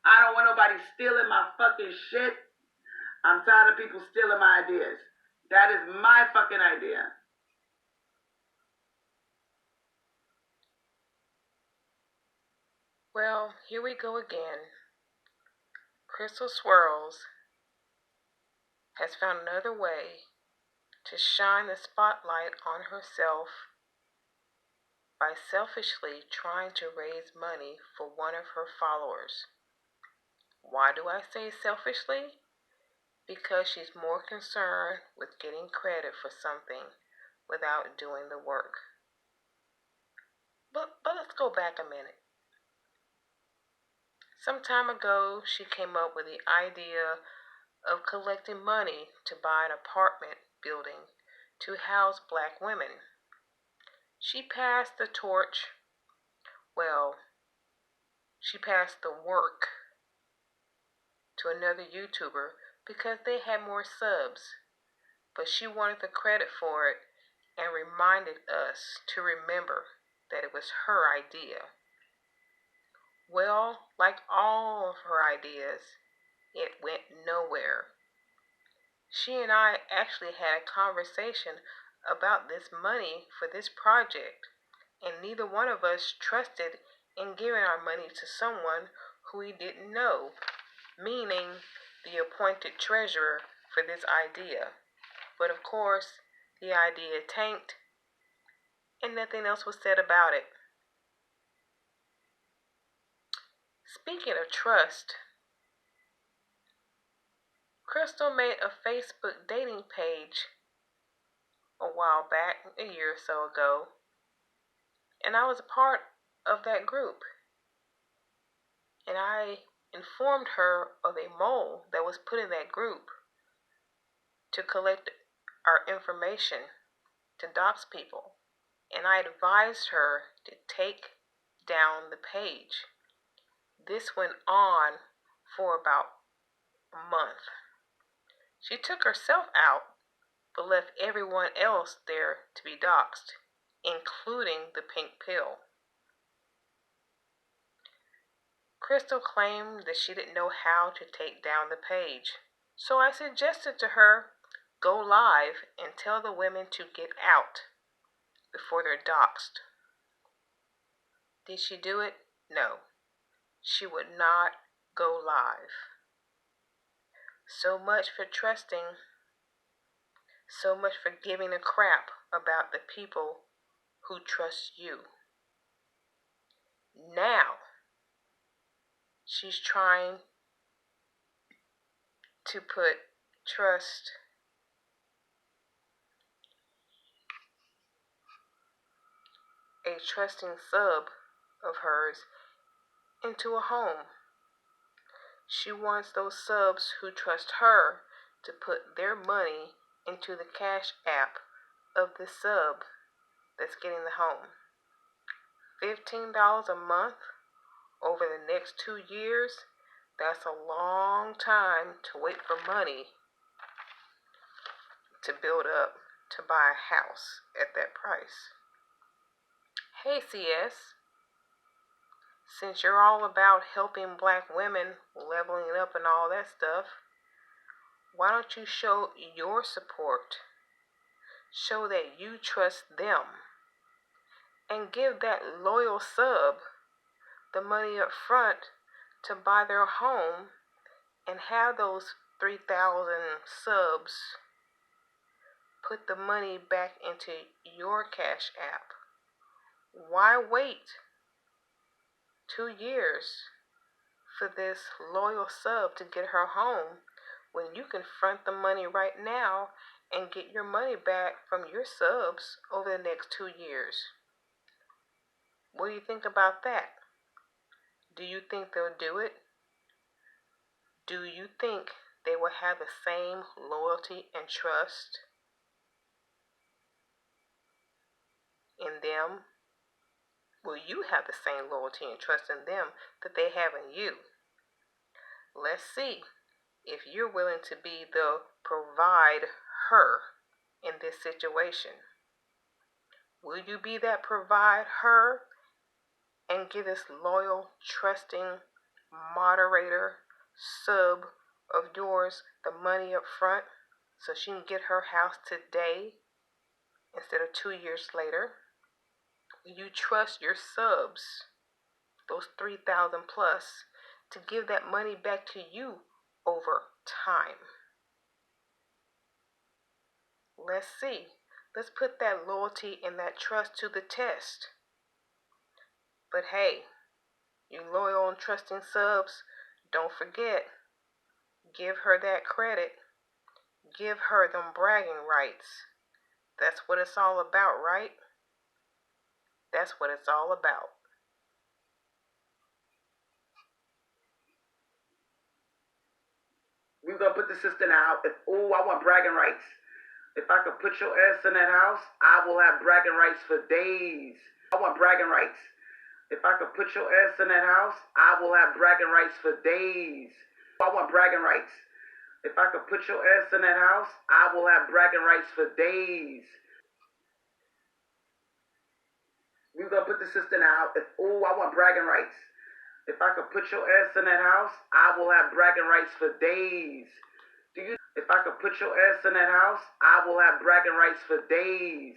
I don't want nobody stealing my fucking shit. I'm tired of people stealing my ideas. That is my fucking idea. Well, here we go again. Crystal Swirlz has found another way to shine the spotlight on herself by selfishly trying to raise money for one of her followers. Why do I say selfishly? Because she's more concerned with getting credit for something without doing the work. But let's go back a minute. Some time ago, she came up with the idea of collecting money to buy an apartment building to house black women. She passed the torch. Well, she passed the work to another YouTuber because they had more subs. But she wanted the credit for it and reminded us to remember that it was her idea. Well, like all of her ideas, it went nowhere. She and I actually had a conversation about this money for this project, and neither one of us trusted in giving our money to someone who we didn't know, meaning the appointed treasurer for this idea. But of course, the idea tanked, and nothing else was said about it. Speaking of trust, Crystal made a Facebook dating page a while back, a year or so ago, and I was a part of that group. And I informed her of a mole that was put in that group to collect our information to dox people. And I advised her to take down the page. This went on for about a month. She took herself out, but left everyone else there to be doxxed, including the pink pill. Crystal claimed that she didn't know how to take down the page, so I suggested to her, go live and tell the women to get out before they're doxxed. Did she do it? No. She would not go live. So much for trusting. So much for giving a crap about the people who trust you. Now, she's trying to put trust a trusting sub of hers into a home. She wants those subs who trust her to put their money into the cash app of the sub that's getting the home. $15 a month over the next 2 years, that's a long time to wait for money to build up to buy a house at that price. Hey CS, since you're all about helping black women, leveling up and all that stuff, why don't you show your support? Show that you trust them. And give that loyal sub the money up front to buy their home and have those 3,000 subs put the money back into your cash app. Why wait 2 years for this loyal sub to get her home when you can front the money right now and get your money back from your subs over the next 2 years? What do you think about that? Do you think they'll do it? Do you think they will have the same loyalty and trust in them? Will you have the same loyalty and trust in them that they have in you? Let's see if you're willing to be the provide her in this situation. Will you be that provide her and give this loyal, trusting, moderator sub of yours the money up front so she can get her house today instead of 2 years later? You trust your subs, those 3,000 plus, to give that money back to you over time. Let's see. Let's put that loyalty and that trust to the test. But hey, you loyal and trusting subs, don't forget, give her that credit. Give her them bragging rights. That's what it's all about, right? That's what it's all about. We're gonna put the system out. I want bragging rights. If I could put your ass in that house, I will have bragging rights for days. I want bragging rights. If I could put your ass in that house, I will have bragging rights for days. I want bragging rights. If I could put your ass in that house, I will have bragging rights for days. We're gonna put the system out. I want bragging rights. If I could put your ass in that house, I will have bragging rights for days. If I could put your ass in that house, I will have bragging rights for days.